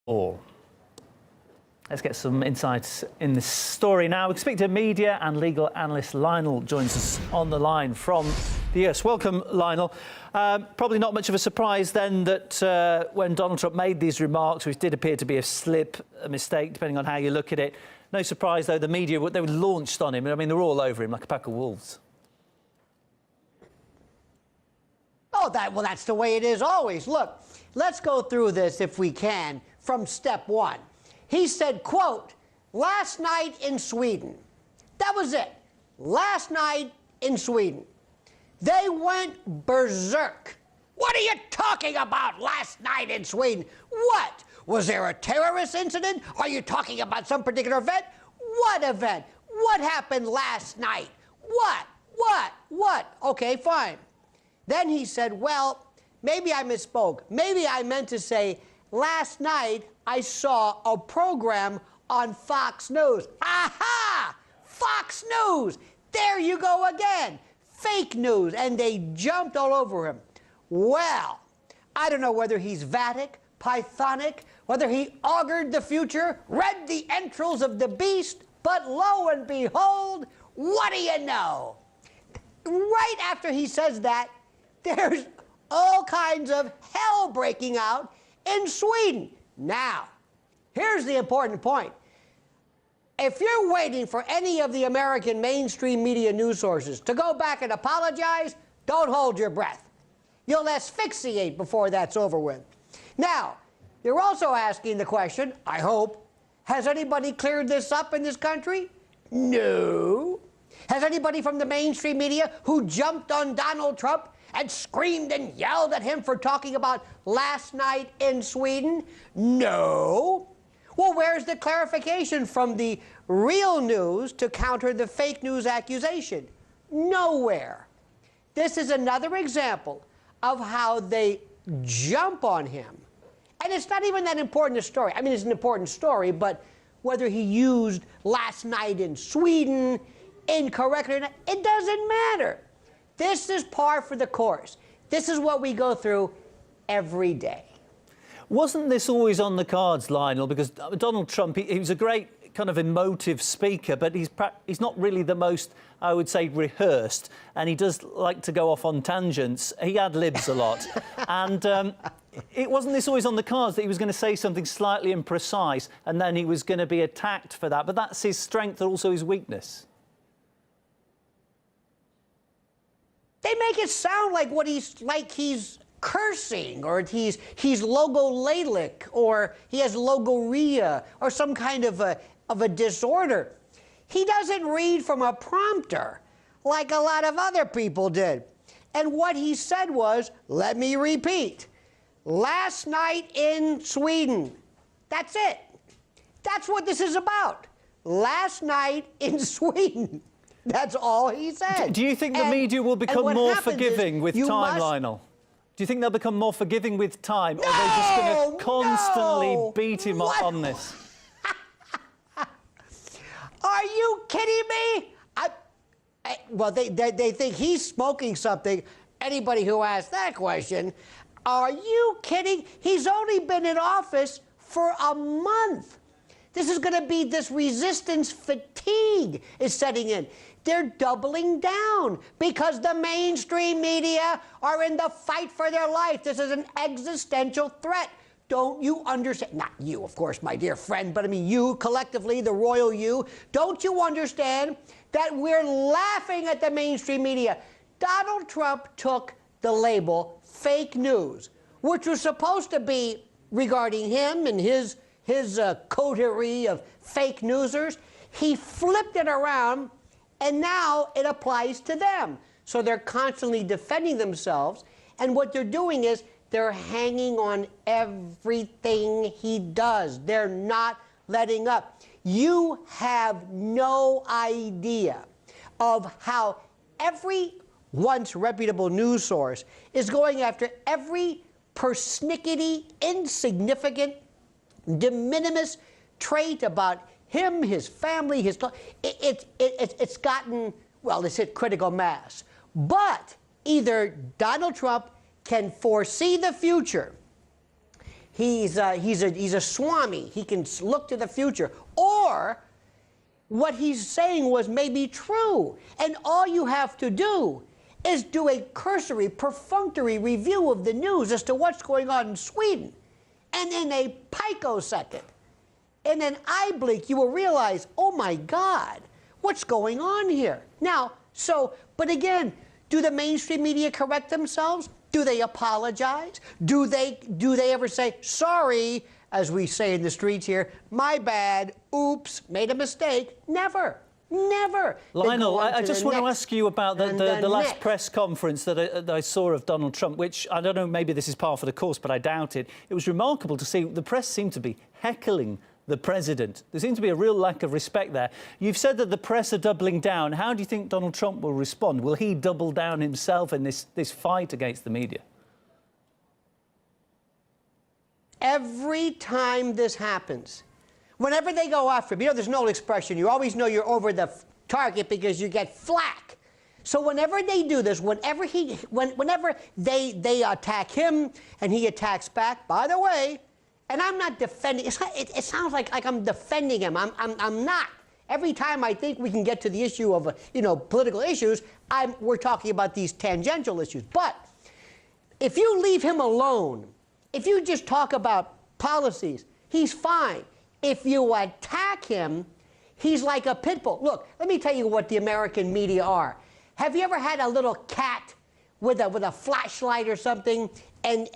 All. Let's get some insights in this story now. We speak to media and legal analyst Lionel joins us on the line from the US. Welcome, Lionel. Probably not much of a surprise then that when Donald Trump made these remarks, which did appear to be a slip, a mistake, depending on how you look at it. No surprise, though, the media, they were launched on him. I mean, they're all over him like a pack of wolves. Oh, that's the way it is always. Look, let's go through this, if we can, from step one. He said, quote, last night in Sweden. That was it. Last night in Sweden. They went berserk. What are you talking about last night in Sweden? What? Was there a terrorist incident? Are you talking about some particular event? What event? What happened last night? What? Okay, fine. Then he said, well, maybe I misspoke. Maybe I meant to say, last night I saw a program on Fox News. Aha! Fox News! There you go again. Fake news. And they jumped all over him. Well, I don't know whether he's Vatic, Pythonic, whether he augured the future, read the entrails of the beast, but lo and behold, what do you know? Right after he says that, there's all kinds of hell breaking out in Sweden. Now, here's the important point. If you're waiting for any of the American mainstream media news sources to go back and apologize, don't hold your breath. You'll asphyxiate before that's over with. Now, you're also asking the question, I hope, has anybody cleared this up in this country? No. Has anybody from the mainstream media who jumped on Donald Trump and screamed and yelled at him for talking about last night in Sweden? No. Well, where's the clarification from the real news to counter the fake news accusation? Nowhere. This is another example of how they jump on him. And it's not even that important a story. I mean, it's an important story, but whether he used last night in Sweden incorrectly or not, it doesn't matter. This is par for the course. This is what we go through every day. Wasn't this always on the cards, Lionel? Because Donald Trump, he was a great kind of emotive speaker, but he's not really the most, I would say, rehearsed. And he does like to go off on tangents. He ad-libs a lot. And wasn't this always on the cards that he was going to say something slightly imprecise and then he was going to be attacked for that? But that's his strength and also his weakness. They make it sound like he's cursing, or he's logolalic, or he has logorrhea, or some kind of a disorder. He doesn't read from a prompter like a lot of other people did. And what he said was, let me repeat, last night in Sweden. That's it. That's what this is about. Last night in Sweden. That's all he said. Do you think the media will become more forgiving with time, Lionel? Do you think they'll become more forgiving with time? Or are they just going to constantly beat him on this? Are you kidding me? Well, they think he's smoking something. Anybody who asks that question, are you kidding? He's only been in office for a month. This is going to be, this resistance fatigue is setting in. They're doubling down because the mainstream media are in the fight for their life. This is an existential threat. Don't you understand? Not you, of course, my dear friend, but I mean you collectively, the royal you. Don't you understand that we're laughing at the mainstream media? Donald Trump took the label fake news, which was supposed to be regarding him and his coterie of fake newsers. He flipped it around, and now it applies to them. So they're constantly defending themselves, and what they're doing is they're hanging on everything he does. They're not letting up. You have no idea of how every once reputable news source is going after every persnickety, insignificant, de minimis trait about him, his family, it's gotten, well, it's hit critical mass. But either Donald Trump can foresee the future he's a Swami. He can look to the future. Or what he's saying was maybe true. And all you have to do is do a cursory, perfunctory review of the news as to what's going on in Sweden. And in a picosecond, in an eye blink, you will realize, oh my God, what's going on here? Now, but again, do the mainstream media correct themselves? Do they apologize? Do they ever say, sorry, as we say in the streets here, my bad, oops, made a mistake? Never. Never. Lionel, I just want to ask you about the last press conference that I saw of Donald Trump, which, I don't know, maybe this is par for the course, but I doubt it. It was remarkable to see the press seemed to be heckling the president. There seems to be a real lack of respect there. You've said that the press are doubling down. How do you think Donald Trump will respond? Will he double down himself in this fight against the media? Every time this happens, whenever they go after him, you know, there's an old expression, you always know you're over the target because you get flack. So whenever they do this, whenever they attack him and he attacks back, by the way, and I'm not defending, it sounds like I'm defending him. I'm not. Every time I think we can get to the issue of, political issues, we're talking about these tangential issues. But if you leave him alone, if you just talk about policies, he's fine. If you attack him, he's like a pit bull. Look, let me tell you what the American media are. Have you ever had a little cat with a flashlight or something, and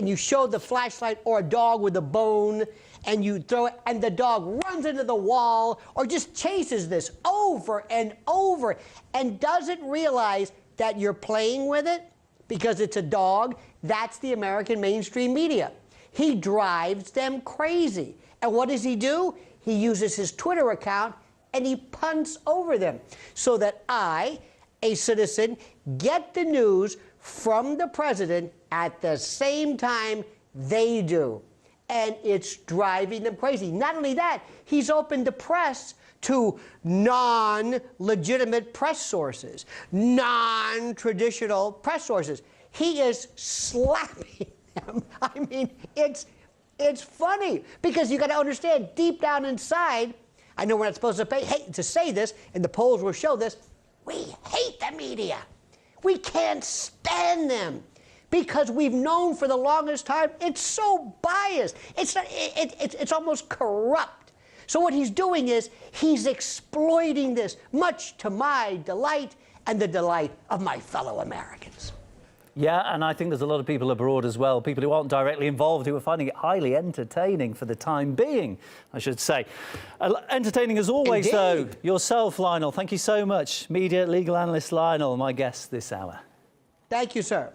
you show the flashlight, or a dog with a bone, and you throw it, and the dog runs into the wall, or just chases this over and over, and doesn't realize that you're playing with it because it's a dog? That's the American mainstream media. He drives them crazy. And what does he do? He uses his Twitter account and he punts over them so that I, a citizen, get the news from the president at the same time they do. And it's driving them crazy. Not only that, he's opened the press to non-legitimate press sources, non-traditional press sources. He is slapping them. I mean, it's funny because you got to understand, deep down inside, I know we're not supposed to say this, and the polls will show this, we hate the media. We can't stand them because we've known for the longest time it's so biased. It's almost corrupt. So what he's doing is he's exploiting this, much to my delight and the delight of my fellow Americans. Yeah, and I think there's a lot of people abroad as well, people who aren't directly involved, who are finding it highly entertaining for the time being, I should say. Entertaining as always, Indeed. though, yourself, Lionel. Thank you so much. Media legal analyst Lionel, my guest this hour. Thank you, sir.